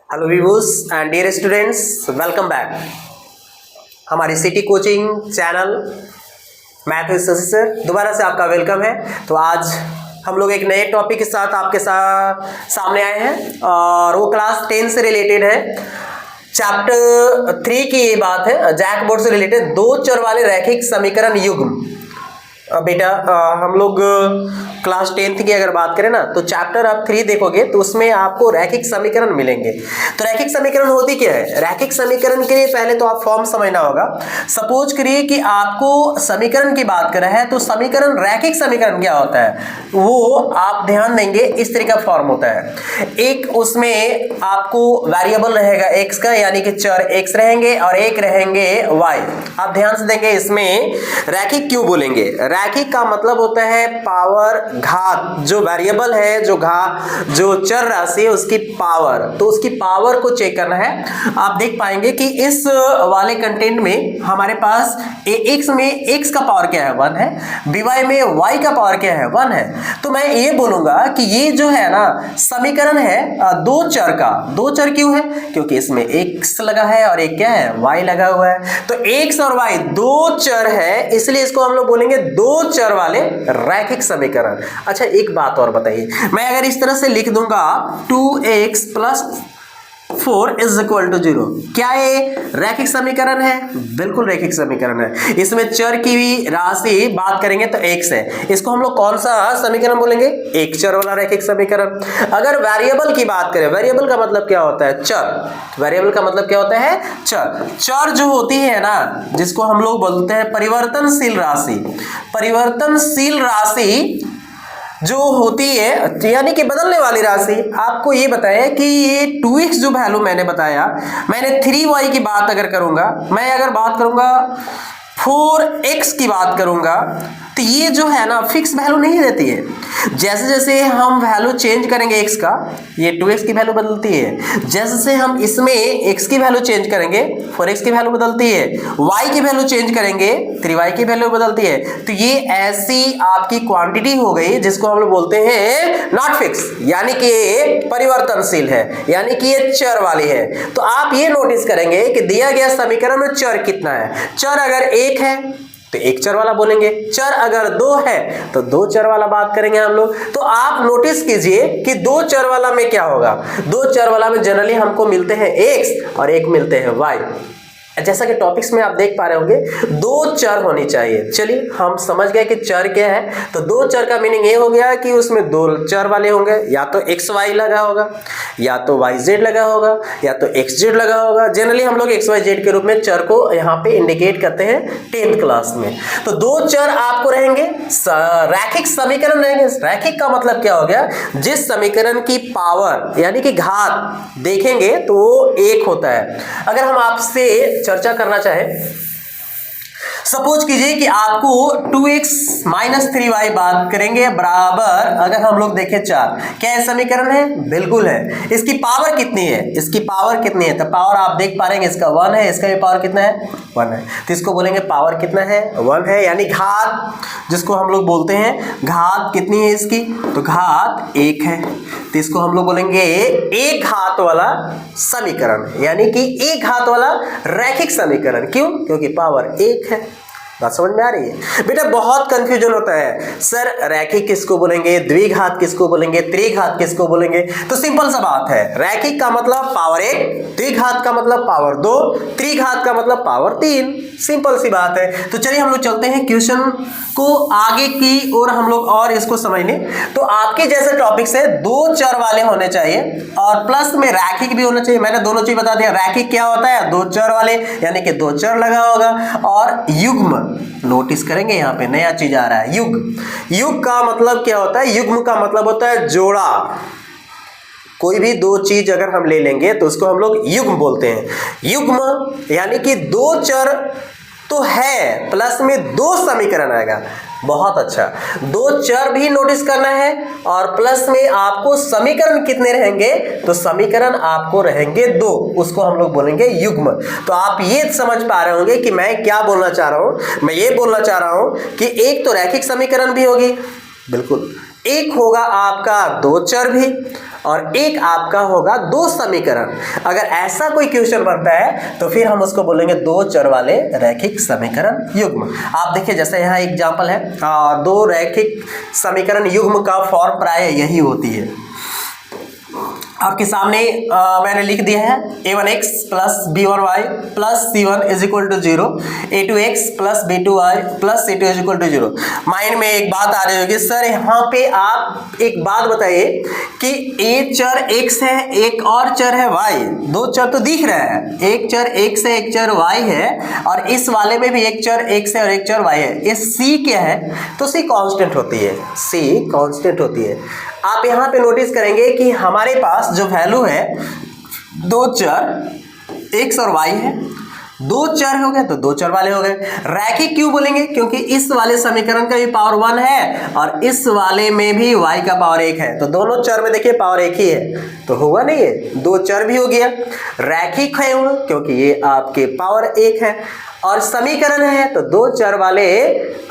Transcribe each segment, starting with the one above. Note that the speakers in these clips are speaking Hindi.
Hello viewers and dear students, welcome back हमारी city coaching channel math with Shashi sir. दोबारा से आपका वेलकम है। तो आज हम लोग एक नए टॉपिक के साथ आपके सामने आए हैं और वो क्लास 10 से रिलेटेड है। चैप्टर 3 की ये बात है, जैक बोर्ड से रिलेटेड दो चर वाले रैखिक समीकरण युग्म। बेटा हम लोग क्लास 10th की अगर बात करें ना तो चैप्टर आप 3 देखोगे तो उसमें आपको रैखिक समीकरण मिलेंगे। तो रैखिक समीकरण होती क्या है? रैखिक समीकरण के लिए पहले तो आप फॉर्म समझना होगा। सपोज करिए कि आपको समीकरण की बात कर रहा है तो समीकरण रैखिक समीकरण क्या होता है वो आप ध्यान देंगे। इस तरह का फॉर्म होता है, एक उसमें आपको वेरिएबल रहेगा x का, यानी कि चर x रहेंगे और एक रहेंगे y। आप ध्यान से देंगे इसमें रैखिक क्यों बोलेंगे। रैखिक का मतलब होता है पावर घात, जो वेरिएबल है जो चर राशि है उसकी पावर, तो उसकी पावर को चेक करना है। आप देख पाएंगे कि इस वाले कंटेंट में हमारे पास x में x का पावर क्या है 1 है, by में y का पावर क्या है 1 है। तो मैं ये बोलूंगा कि ये जो है ना समीकरण है दो चर का। दो चर क्यों है? क्योंकि इसमें x लगा है और एक क्या है y लगा हुआ है। तो x और y दो चर है, इसलिए इसको हम लोग बोलेंगे दो चर वाले रैखिक समीकरण। अच्छा एक बात और बताइए, मैं अगर इस तरह से लिख दूंगा 2x plus 4 is equal to 0, क्या ये रैखिक समीकरण है? बिल्कुल रैखिक समीकरण है। इसमें चर की भी राशि बात करेंगे तो x है, इसको हम लोग कौन सा समीकरण बोलेंगे? एक चर वाला रैखिक समीकरण। अगर वेरिएबल की बात करें, वेरिएबल का मतलब क्या होता है? चर। वेरिएबल का मतलब क्या होता है? चर। चर जो होती है ना, जिसको हम लोग बोलते हैं परिवर्तनशील राशि। परिवर्तनशील राशि जो होती है यानी कि बदलने वाली राशि। आपको ये बताया कि ये 2x जो वैल्यू मैंने बताया, मैंने 3y की बात अगर करूंगा, मैं अगर बात करूंगा 4x की बात करूंगा, तो ये जो है ना फिक्स वैल्यू नहीं रहती है। जैसे जैसे हम वैल्यू चेंज करेंगे x का, ये 2x की वैल्यू बदलती है। जैसे जैसे हम इसमें x की वैल्यू चेंज करेंगे 4x की वैल्यू बदलती है, y की वैल्यू चेंज करेंगे 3y की वैल्यू बदलती है। तो ये ऐसी आपकी क्वांटिटी हो गई जिसको हम लोग बोलते हैं नॉट फिक्स, यानी कि ये परिवर्तनशील है, यानी कि ये चर वाली है। तो आप ये नोटिस करेंगे कि दिया गया समीकरण में चर कितना है। चर अगर एक है तो एक चर वाला बोलेंगे, चर अगर दो है तो दो चर वाला बात करेंगे हम लोग। तो आप नोटिस कीजिए कि दो चर वाला में क्या होगा। दो चर वाला में जनरली हमको मिलते हैं x और एक मिलते हैं y। जैसा कि टॉपिक्स में आप देख पा रहे होंगे दो चर होनी चाहिए। चलिए हम समझ गए कि चर क्या है। तो दो चर का मीनिंग ये हो गया कि उसमें दो चर वाले होंगे, या तो एक्स वाई लगा होगा, या तो वाई जेड लगा होगा, या तो एक्स जेड लगा होगा। जनरली हम लोग एक्स वाई जेड के रूप में चर को यहाँ पे इंडिकेट करते हैं 10th क्लास में। तो दो चर आपको रहेंगे, रैखिक समीकरण रहेंगे। रैखिक का मतलब क्या हो गया? जिस समीकरण की पावर यानी कि घात देखेंगे तो वो एक होता है। अगर हम आपसे चर्चा करना चाहे, सपोज कीजिए कि आपको 2x माइनस 3y बात करेंगे बराबर, अगर हम लोग देखें 4, क्या यह समीकरण है? बिल्कुल है। इसकी पावर कितनी है? इसकी पावर कितनी है? तो पावर आप देख पा रहे हैं इसका 1 है, इसका भी पावर कितना है? 1 है। तो इसको बोलेंगे पावर कितना है? 1 है, यानी घात जिसको हम लोग बोलते हैं घात कितनी है इसकी? तो घात 1 है। तो इसको हम लोग बोलेंगे एक घात वाला समीकरण, यानी कि एक घात वाला रैखिक समीकरण। क्यों? क्योंकि पावर 1 है। बात समझ में आ रही है? बेटा बहुत कंफ्यूजन होता है, सर रैखिक किसको बोलेंगे, द्विघात किसको बोलेंगे, त्रिघात किसको बोलेंगे? तो सिंपल सा बात है, रैखिक का मतलब पावर 1, द्विघात का मतलब पावर 2, त्रिघात का मतलब पावर 3। सिंपल सी बात है। तो चलिए हम लोग चलते हैं क्वेश्चन को आगे की और हम लोग और इसको समझने। तो आपके जैसे टॉपिक्स है दो चर वाले होने चाहिए और प्लस में रैखिक भी होना चाहिए। मैंने दोनों चीज बता दिया। रैखिक क्या होता है? दो चर वाले, यानी कि दो चर लगा होगा। और युग्म नोटिस करेंगे, यहाँ पे नया चीज आ रहा है, युग्म। युग्म का मतलब क्या होता है? युग्म का मतलब होता है जोड़ा। कोई भी दो चीज अगर हम ले लेंगे तो उसको हम लोग युग्म बोलते हैं। युग्म यानी कि दो चर तो है, प्लस में दो समीकरण आएगा। बहुत अच्छा, दो चर भी नोटिस करना है और प्लस में आपको समीकरण कितने रहेंगे? तो समीकरण आपको रहेंगे दो, उसको हम लोग बोलेंगे युग्म। तो आप ये समझ पा रहे होंगे कि मैं क्या बोलना चाह रहा हूं। मैं ये बोलना चाह रहा हूं कि एक तो रैखिक समीकरण भी होगी, बिल्कुल, एक होगा आपका दो चर भी और एक आपका होगा दो समीकरण। अगर ऐसा कोई क्वेश्चन बनता है तो फिर हम उसको बोलेंगे दो चर वाले रैखिक समीकरण युग्म। आप देखिए जैसे यहाँ एग्जांपल है, दो रैखिक समीकरण युग्म का फॉर्म प्राय यही होती है। आपके सामने मैंने लिख दिया है a1x plus b1y plus c1 is equal to 0, a2x plus b2y plus c2 is equal to 0। Mind में एक बात आ रही होगी, सर यहाँ पे आप एक बात बताइए कि a चर x है, एक और चर है y, दो चर तो दिख रहा है, एक चर x है एक चर y है, और इस वाले में भी एक चर x है और एक चर y है। ये c क्या है? तो c कांस्टेंट होती है, c कांस्टेंट होती है। आप यहाँ पे नोटिस करेंगे कि हमारे पास जो वैल्यू है दो चर x और y है, दो चर हो गए तो दो चर वाले हो गए। रैखिक क्यों बोलेंगे? क्योंकि इस वाले समीकरण का भी पावर 1 है और इस वाले में भी y का पावर 1 है, तो दोनों चर में देखिए पावर 1 ही है, तो होगा नहीं है, दो चर भी हो गया। रैखिक है वो क्योंकि ये आपके पावर 1 है, और समीकरण है तो दो चर वाले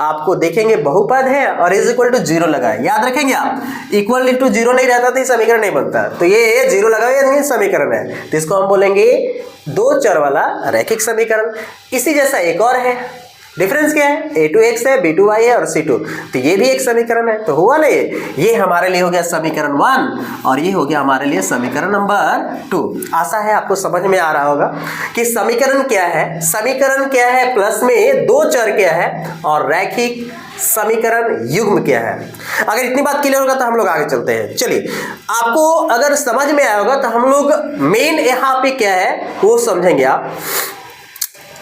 आपको देखेंगे बहुपद है और इज इक्वल टू 0 लगाए। याद रखेंगे आप, इक्वल टू 0 नहीं रहता तो ये समीकरण नहीं बनता, तो ये 0 लगाए यानी समीकरण है, तो इसको हम बोलेंगे दो चर वाला रैखिक समीकरण। इसी जैसा एक और है, डिफरेंस क्या है? a2x है, b2y है और c2, तो ये भी एक समीकरण है, तो हुआ ना ये हमारे लिए हो गया समीकरण 1 और ये हो गया हमारे लिए समीकरण नंबर 2। आशा है आपको समझ में आ रहा होगा कि समीकरण क्या है, समीकरण क्या है, प्लस में दो चर क्या है और रैखिक समीकरण युग्म क्या है। अगर इतनी बात क्लियर होगा तो हम लोग आगे चलते हैं। चलिए, आपको अगर समझ में आया होगा तो हम लोग मेन यहाँ पे क्या है वो समझेंगे। आप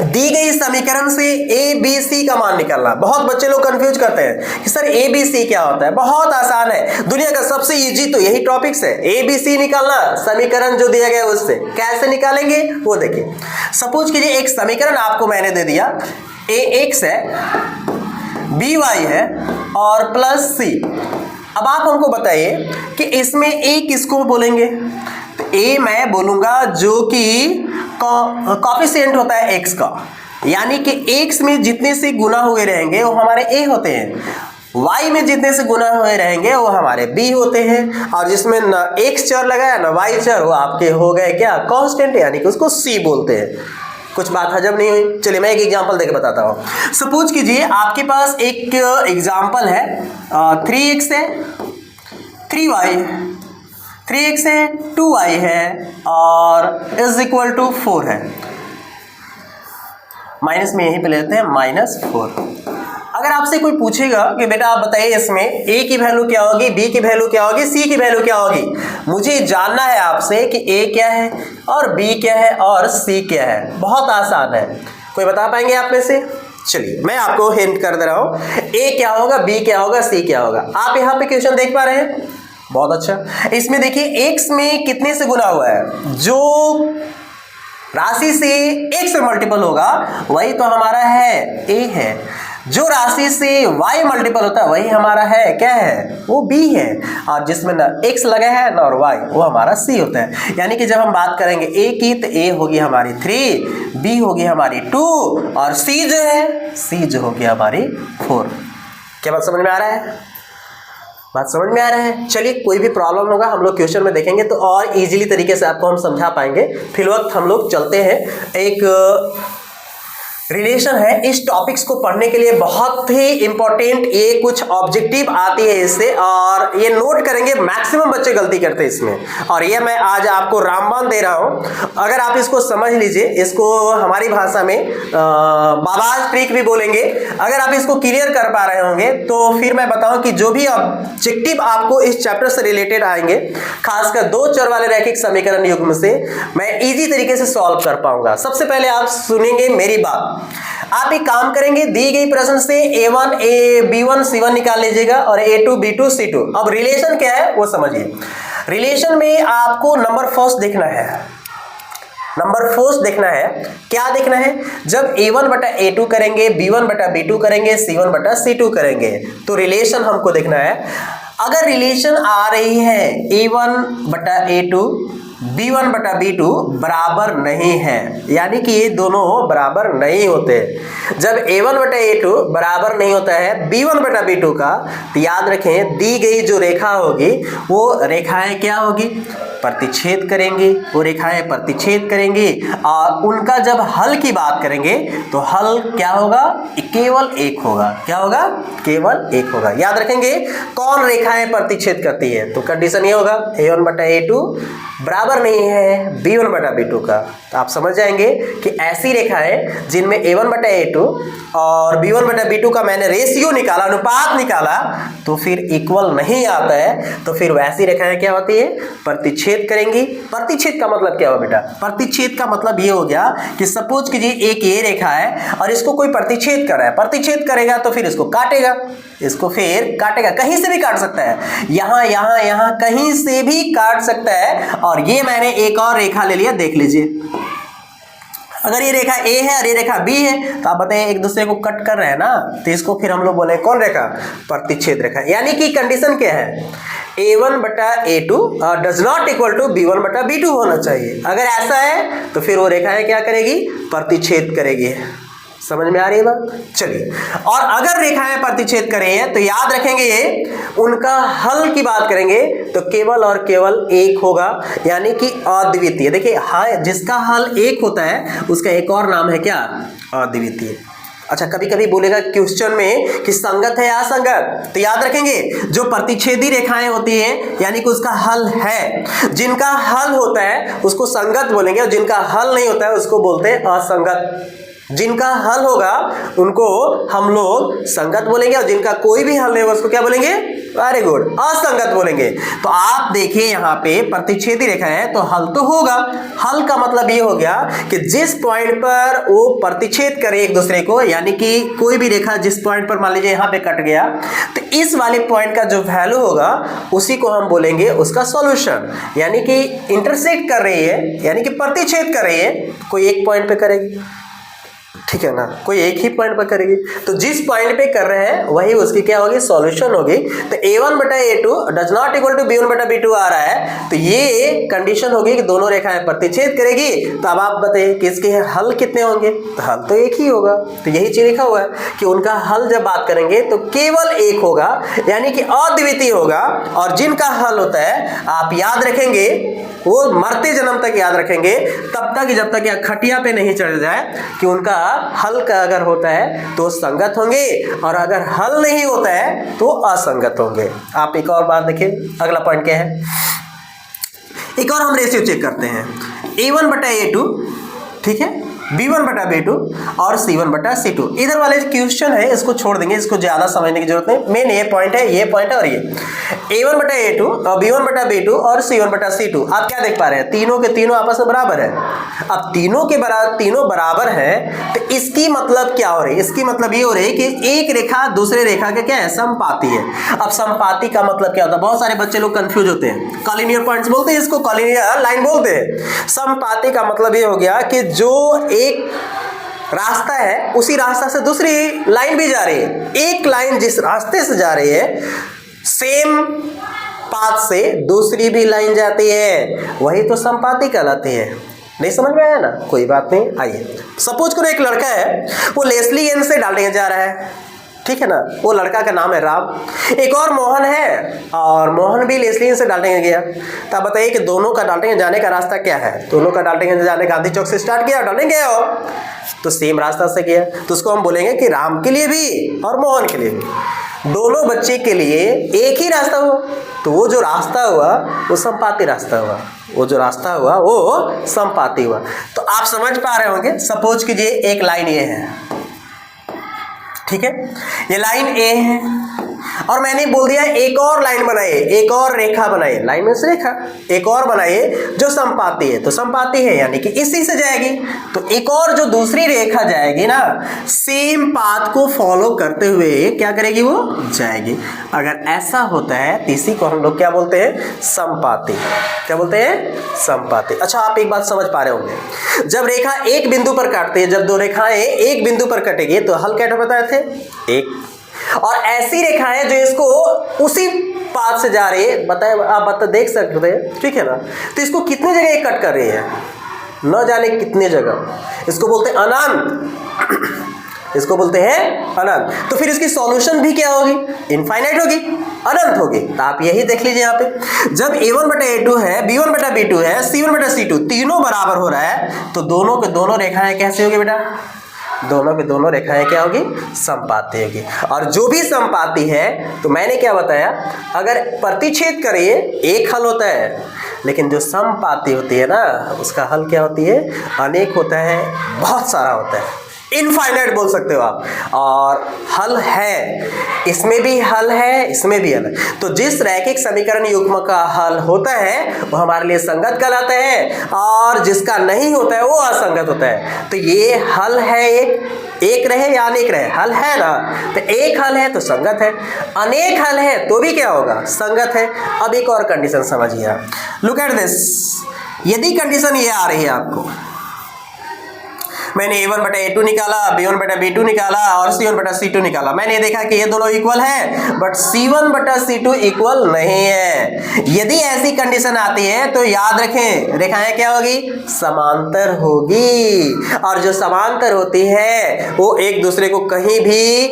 दी गई समीकरण से ए बी सी का मान निकालना। बहुत बच्चे लोग कंफ्यूज करते हैं कि सर ए बी सी क्या होता है। बहुत आसान है, दुनिया का सबसे इजी तो यही टॉपिक्स है, ए बी सी निकालना, समीकरण जो दिया गया उससे। कैसे निकालेंगे वो देखिए। सपोज कीजिए एक समीकरण आपको मैंने दे दिया, ए एक्स है, बी वाई है और प्लस सी। अब आप हमको बताइए कि इसमें ए किसको बोलेंगे? तो ए मैं बोलूंगा जो कि कॉफिशिएंट होता है एक्स का, यानी कि एक्स में जितने से गुना हुए रहेंगे वो हमारे ए होते हैं, y में जितने से गुना हुए रहेंगे वो हमारे b होते हैं, और जिसमें न x चर लगाया ना y चर, वो आपके हो गए क्या? कांस्टेंट, यानी कि उसको c बोलते हैं। कुछ बात हजम नहीं हुई? चलिए मैं एक एग्जांपल देके बताता हूँ। सपोज कीजिए आपके पास एक एग्जांपल है, 3x है, 3y है, 3x है, 2y है और इज इक्वल टू 4 है। माइनस में यहीं पे लेते हैं -4। अगर आपसे कोई पूछेगा कि बेटा आप बताइए इसमें a की वैल्यू क्या होगी, b की वैल्यू क्या होगी, c की वैल्यू क्या होगी, मुझे जानना है आपसे कि a क्या है और b क्या है और c क्या है। बहुत आसान है, कोई बता पाएंगे आप में से? चलिए मैं आपको हिंट कर दे रहा हूं, a क्या होगा, b क्या होगा, c क्या होगा। आप यहाँ पे क्वेश्चन देख पा रहे हैं? बहुत अच्छा। इसमें देखिए x में कितने से गुना हुआ है, जो राशि से x से मल्टीपल होगा वही तो हमारा है a है, जो राशि से y मल्टीपल होता है वही हमारा है क्या है, वो b है, और जिसमें ना x लगा है ना और y, वो हमारा c होता है। यानी कि जब हम बात करेंगे a की तो a होगी हमारी 3, b होगी हमारी 2 और c जो है, c जो होगी हमारी 4। क्या बात समझ में आ रहा है? बात समझ में आ रहा है? चलिए, कोई भी प्रॉब्लम होगा हम लोग क्वेश्चन में देखेंगे तो और इजीली तरीके से आपको हम समझा पाएंगे। फिल वक्त हम लोग चलते हैं, एक रिलेशन है, इस टॉपिक्स को पढ़ने के लिए बहुत ही इंपॉर्टेंट ये कुछ ऑब्जेक्टिव आती है इससे, और ये नोट करेंगे, मैक्सिमम बच्चे गलती करते हैं इसमें, और ये मैं आज आपको रामबाण दे रहा हूं। अगर आप इसको समझ लीजिए, इसको हमारी भाषा में बाबाज ट्रिक भी बोलेंगे, अगर आप इसको क्लियर कर पा रहे होंगे तो फिर मैं बताऊं कि जो भी ऑब्जेक्टिव आपको इस चैप्टर से रिलेटेड आएंगे, खासकर दो चर वाले रैखिक समीकरण युग्म से, मैं इजी तरीके से सॉल्व कर पाऊंगा। सबसे पहले आप सुनेंगे मेरी बात। आप एक काम करेंगे, दी गई प्रश्न से a1 b1 c1 निकाल लीजिएगा और a2 b2 c2। अब रिलेशन क्या है वो समझिए। रिलेशन में आपको नंबर फर्स्ट देखना है, नंबर फर्स्ट देखना है। क्या देखना है? जब a1 बटा a2 करेंगे, b1 बटा b2 करेंगे, c1 बटा c2 करेंगे, तो रिलेशन हमको देखना है। अगर रिलेशन आ रही है a1 बटा a2, B1 बटा B2 बराबर नहीं है, यानी कि ये दोनों बराबर नहीं होते। जब A1 बटा A2 बराबर नहीं होता है B1 बटा B2 का, तो याद रखें दी गई जो रेखा होगी वो रेखाएं क्या होगी, प्रतिच्छेद करेंगी, वो रेखाएं प्रतिच्छेद करेंगी और उनका जब हल की बात करेंगे तो हल क्या होगा, केवल एक होगा। क्या होगा, केवल एक होगा। याद रखेंगे कौन रेखाएं प्रतिच्छेद करती है, तो कंडीशन ये होगा A1 बटा A2 बराबर नहीं है B1 बटा B2 का। तो आप समझ जाएंगे कि ऐसी रेखाएं जिनमें A1 बटा A2 और B1 बटा B2 का मैंने रेशियो निकाला, अनुपात निकाला, तो फिर इक्वल नहीं आता है, तो फिर वैसी रेखाएं क्या होती है, प्रतिच्छेद करेंगी। प्रतिच्छेद का मतलब क्या हो बेटा, प्रतिच्छेद का मतलब ये हो गया कि सपोज कीजिए एक ये रेखा है और इसको कोई प्रतिच्छेद कर रहा है, प्रतिच्छेद करेगा तो फिर इसको काटेगा, इसको फिर काटेगा, कहीं से भी काट सकता है, यहां यहां यहां कहीं से भी काट सकता है। और ये मैंने एक और रेखा ले लिया, देख लीजिए, अगर ये रेखा A है और ये रेखा B है तो आप बताइए एक दूसरे को कट कर रहे हैं ना, तो इसको फिर हम लोग बोले कौन रेखा, प्रतिच्छेद रेखा। यानी कि कंडीशन क्या है, A1 बटा A2 does not equal to B1 बटा B2 होना चाहिए। अगर ऐसा है तो फिर वो रेखाएं क्या करेगी, प्रतिच्छेद करेगी। समझ में आ रही है बात, चलिए। और अगर रेखाएं प्रतिच्छेद करें तो याद रखेंगे ये उनका हल की बात करेंगे तो केवल और केवल एक होगा, यानी कि अद्वितीय। देखिए हाँ, जिसका हल एक होता है उसका एक और नाम है क्या, अद्वितीय। अच्छा, कभी कभी बोलेगा क्वेश्चन में कि संगत है या असंगत, तो याद रखेंगे जो प्रतिच्छेदी रेखाएं होती हैं यानी कि उसका हल है, जिनका हल होता है उसको संगत बोलेंगे और जिनका हल नहीं होता है उसको बोलते हैं असंगत। जिनका हल होगा उनको हम लोग संगत बोलेंगे और जिनका कोई भी हल नहीं होगा उसको क्या बोलेंगे, वेरी गुड, असंगत बोलेंगे। तो आप देखिए यहाँ पे प्रतिच्छेदी रेखा है तो हल तो होगा। हल का मतलब ये हो गया कि जिस पॉइंट पर वो प्रतिच्छेद करे एक दूसरे को, यानी कि कोई भी रेखा जिस पॉइंट पर मान लीजिए यहाँ पे कट गया तो इस वाले पॉइंट का जो वैल्यू होगा उसी को हम बोलेंगे उसका सॉल्यूशन। यानी कि इंटरसेक्ट कर रही है, यानी कि प्रतिच्छेद कर रही है, कोई एक पॉइंट पे करेगी, ठीक है ना, कोई एक ही पॉइंट पर करेगी, तो जिस पॉइंट पे कर रहे हैं वही उसकी क्या होगी, सॉल्यूशन होगी। तो A1 बटा A2 does not equal to B1 बटा B2 आ रहा है, तो ये कंडीशन होगी कि दोनों रेखाएं प्रतिच्छेद करेगी। तो अब आप बताइए कि इसके हल कितने होंगे, तो हल तो एक ही होगा। तो यही चीज लिखा हुआ है कि उनका हल जब बात करेंगे तो केवल एक होगा, यानी कि अद्वितीय होगा। और जिनका हल होता है आप याद रखेंगे, वो मरते जन्म तक याद रखेंगे, तब तक जब तक या खटिया पे नहीं चढ़ जाए कि उनका हल का अगर होता है तो संगत होंगे और अगर हल नहीं होता है तो असंगत होंगे। आप एक और बात देखिए, अगला पॉइंट क्या है, एक और हम रेशियो चेक करते हैं। A1 बटा A2, ठीक है, B1 बटा B2 और C1 बटा C2। इधर वाले क्वेश्चन है इसको छोड़ देंगे, इसको ज्यादा समझने की जरूरत नहीं। मेन ये पॉइंट है, ये पॉइंट है और ये A1 बटा A2 और B1 बटा B2 और C1 बटा C2। आप क्या देख पा रहे हैं, तीनों के तीनों आपस में बराबर है। अब तीनों बराबर है तो इसकी मतलब क्या हो रही है, इसकी मतलब ये हो रही है कि एक रेखा दूसरे रेखा के क्या है, समपाती है। अब समपाती का मतलब क्या होता है, बहुत सारे बच्चे लोग कंफ्यूज होते हैं, कॉलिनियर पॉइंट्स बोलते हैं इसको, कॉलिनियर लाइन बोलते हैं। समपाती का मतलब ये हो गया कि जो एक रास्ता है उसी रास्ता से दूसरी लाइन भी जा रही है, एक लाइन जिस रास्ते से जा रही है सेम पाथ से दूसरी भी लाइन जाती है, वही तो समपाती कहलाती है। नहीं समझ में आया ना, कोई बात नहीं। आइए सपोज करो एक लड़का है, वो लेस्ली एन से डालने जा रहा है, ठीक है ना, वो लड़का का नाम है राम। एक और मोहन है और मोहन भी लेस्ली से डाल्टनगंज गया। तो आप बताइए कि दोनों का डाल्टनगंज जाने का रास्ता क्या है, दोनों का डाल्टनगंज जाने गांधी चौक से स्टार्ट किया, डाल्टनगंज गए हो तो सेम रास्ता से गया, तो उसको हम बोलेंगे कि राम के लिए भी और मोहन के लिए भी, दोनों बच्चे के लिए एक ही रास्ता हुआ। तो वो जो रास्ता हुआ वो समपाती रास्ता हुआ, वो जो रास्ता हुआ वो समपाती हुआ। तो आप समझ पा रहे होंगे, सपोज कीजिए एक लाइन ये है, ठीक है, ये लाइन ए है और मैंने बोल दिया एक और लाइन बनाइए, एक और रेखा बनाइए, लाइन में से रेखा एक और बनाइए जो समपाती है, तो समपाती है यानी कि इसी से जाएगी। तो एक और जो दूसरी रेखा जाएगी ना, सेम पाथ को फॉलो करते हुए क्या करेगी, वो जाएगी। अगर ऐसा होता है तो इसी को हम लोग क्या बोलते हैं, समपाती। क्या बोलते हैं, समपाती। अच्छा आप एक बात समझ पा रहे होंगे, जब रेखा एक बिंदु पर काटते हैं, जब दो रेखाएं एक बिंदु पर कटेगी तो हल क्या बताए थे, एक। और ऐसी रेखाएं जो इसको उसी पाथ से जा रही है, बताए आप देख सकते हैं, ठीक है ना। तो इसको कितने जगह ये कट कर रही है, न जाने कितने जगह। इसको बोलते हैं अनंत, इसको बोलते हैं अनंत। तो फिर इसकी सॉल्यूशन भी क्या होगी, इनफाइनाइट होगी, अनंत होगी। तो आप यही देख लीजिए यहाँ पे, जब a1 बटा a2 है, b1 बटा b2 है, c1 बटा c2 तीनों बराबर हो रहा है, तो दोनों के दोनों रेखाएं कैसे होगी बेटा, दोनों के दोनों रेखाएं क्या होगी, समपाती होगी। और जो भी समपाती है, तो मैंने क्या बताया, अगर प्रतिच्छेद करिए एक हल होता है, लेकिन जो समपाती होती है ना, उसका हल क्या होती है, अनेक होता है, बहुत सारा होता है, इनफाइनाइट बोल सकते हो आप। और हल है, इसमें भी हल है, इसमें भी हल है। तो जिस रैखिक समीकरण युग्म का हल होता है वो हमारे लिए संगत कहलाता है, और जिसका नहीं होता है वो असंगत होता है। तो ये हल है, एक रहे या अनेक रहे, हल है ना, तो एक हल है तो संगत है, अनेक हल है तो भी क्या होगा, संगत है। अब एक और कंडीशन समझिए आप, लुक एट दिस। यदि कंडीशन ये आ रही है आपको, मैंने a1 बटा a2 निकाला, b1 बटा b2 निकाला और c1 बटा c2 निकाला, मैंने देखा कि ये दोनों इक्वल है, बट c1 बटा c2 इक्वल नहीं है। यदि ऐसी कंडीशन आती है तो याद रखें, रेखाएं क्या होगी, समांतर होगी। और जो समांतर होती है वो एक दूसरे को कहीं भी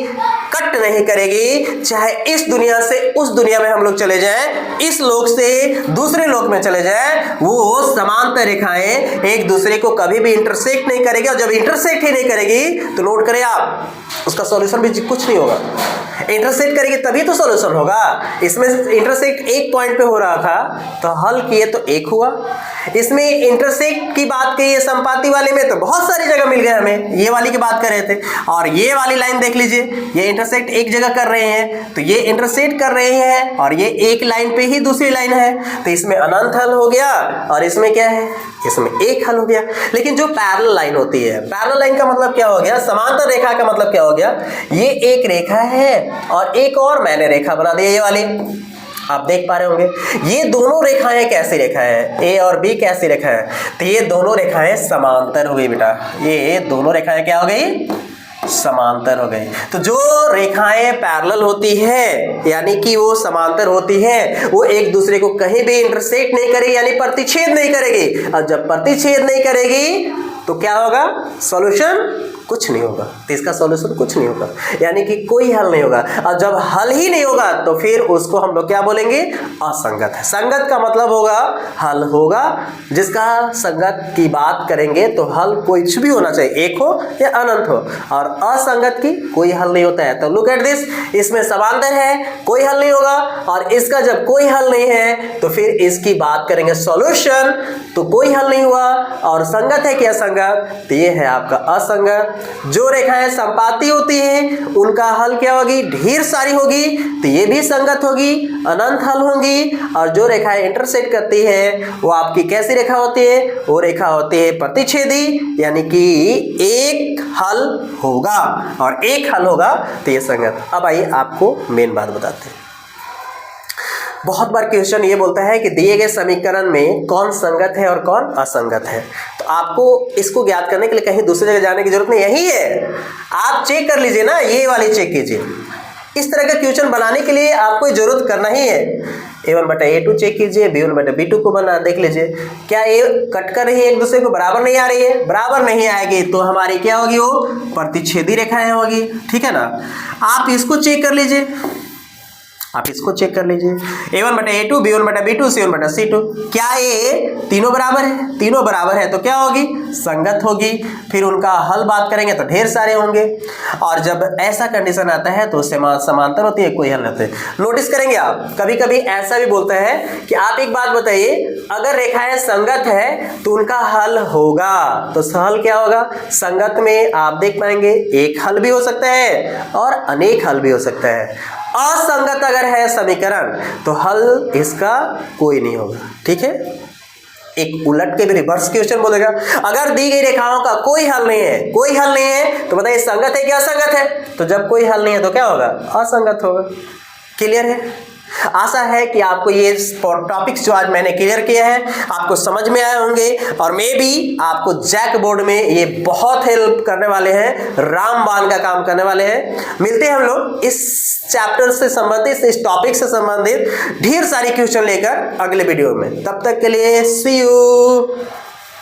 कट नहीं करेगी, चाहे इस दुनिया से उस दुनिया में हम लोग चले जाएं, इस लोक से दूसरे लोक में चले जाएं, वो समांतर रेखाएं एक दूसरे को कभी भी इंटरसेक्ट नहीं करेगी। और जब इंटरसेक्ट ही नहीं करेगी तो नोट करें आप, उसका सॉल्यूशन भी कुछ नहीं होगा। इंटरसेक्ट करेगी तभी तो सॉल्यूशन होगा। इसमें इंटरसेक्ट एक पॉइंट पे हो रहा था तो हल किए तो एक हुआ, इसमें इंटरसेक्ट की बात कही है संपाती वाले में तो बहुत सारी जगह मिल गए हमें, ये वाली की बात कर रहे थे। और ये वाली लाइन देख लीजिए, ये इंटरसेक्ट एक जगह कर रहे हैं, तो ये इंटरसेक्ट कर रहे हैं और ये एक लाइन पे ही दूसरी लाइन है, तो इसमें अनंत हल हो गया। और इसमें क्या है, इसमें एक हल हो गया। लेकिन जो पैरेलल लाइन होती है, पैरेलल लाइन का मतलब क्या हो गया, समांतर रेखा का मतलब क्या हो गया, ये एक रेखा है और एक और मैंने रेखा बना दी, ये वाली आप देख पा रहे होंगे। ये दोनों रेखाएं कैसी रेखा है, ए और बी कैसी रेखा है, तो ये दोनों रेखाएं समांतर हो गई बेटा, ये दोनों रेखाएं क्या हो गई, समांतर हो गई। तो जो रेखाएं पैरेलल होती है यानी कि वो समांतर होती है, वो एक दूसरे को कहीं भी इंटरसेक्ट नहीं करेगी, यानी प्रतिच्छेद नहीं करेगी। और जब प्रतिच्छेद नहीं करेगी तो क्या होगा, सॉल्यूशन कुछ नहीं होगा। तो इसका सॉल्यूशन कुछ नहीं होगा, यानी कि कोई हल नहीं होगा। और जब हल ही नहीं होगा तो फिर उसको हम लोग क्या बोलेंगे, असंगत है। संगत का मतलब होगा हल होगा, जिसका संगत की बात करेंगे तो हल कुछ भी होना चाहिए, एक हो या अनंत हो। और असंगत की कोई हल नहीं होता है। तो लुक एट दिस, इसमें समांतर है, कोई हल नहीं होगा। और इसका जब कोई हल नहीं है तो फिर इसकी बात करेंगे सॉल्यूशन, तो कोई हल नहीं हुआ। और संगत है कि असंगत, तो ये है आपका असंगत। जो रेखाएं संपाती होती हैं उनका हल क्या होगी, ढेर सारी होगी, तो ये भी संगत होगी, अनंत हल होंगी। और जो रेखाएं इंटरसेक्ट करती है वो आपकी कैसी रेखा होती है, वो रेखा होती है प्रतिच्छेदी, यानी कि एक हल होगा। और एक हल होगा तो ये संगत। अब आइए आपको मेन बात बताते हैं। बहुत बार क्वेश्चन ये बोलता है कि दिए गए समीकरण में कौन संगत है और कौन असंगत है। तो आपको इसको ज्ञात करने के लिए कहीं दूसरी जगह जाने की जरूरत नहीं, यही है, आप चेक कर लीजिए ना, ये वाली चेक कीजिए। इस तरह का क्वेश्चन बनाने के लिए आपको जरूरत करना ही है। a1 बटा a2 चेक कीजिए, b1 बटा b2 को बना देख लीजिए, क्या ये कट कर रही है, एक दूसरे को बराबर नहीं आ रही है, बराबर नहीं आएगी तो हमारी क्या होगी, वो प्रतिच्छेदी रेखाएं होगी, ठीक है ना। आप इसको चेक कर लीजिए, आप इसको चेक कर लीजिए, a1 बटा a2, b1 बटा b2, c1 बटा c2, क्या ये तीनों बराबर है, तीनों बराबर है तो क्या होगी, संगत होगी। फिर उनका हल बात करेंगे तो ढेर सारे होंगे। और जब ऐसा कंडीशन आता है तो उससे समांतर होती है, कोई हल नहीं होता है। नोटिस करेंगे आप, कभी कभी ऐसा भी बोलता है कि आप एक बात बताइए, अगर रेखाएं संगत है तो उनका हल होगा, तो हल क्या होगा, संगत में आप देख पाएंगे एक हल भी हो सकता है और अनेक हल भी हो सकता है। असंगत अगर है समीकरण तो हल इसका कोई नहीं होगा, ठीक है। एक उलट के भी रिवर्स क्वेश्चन बोलेगा, अगर दी गई रेखाओं का कोई हल नहीं है, कोई हल नहीं है, तो बताइए संगत है कि असंगत है। तो जब कोई हल नहीं है तो क्या होगा, असंगत होगा। क्लियर है? आशा है कि आपको ये टॉपिक्स जो आज मैंने क्लियर किया है आपको समझ में आए होंगे और मे भी आपको जैक बोर्ड में ये बहुत हेल्प करने वाले हैं, रामबाण का काम करने वाले हैं। मिलते हैं हम लोग इस चैप्टर से संबंधित, इस टॉपिक से संबंधित ढेर सारी क्वेश्चन लेकर अगले वीडियो में। तब तक के लिए सी यू।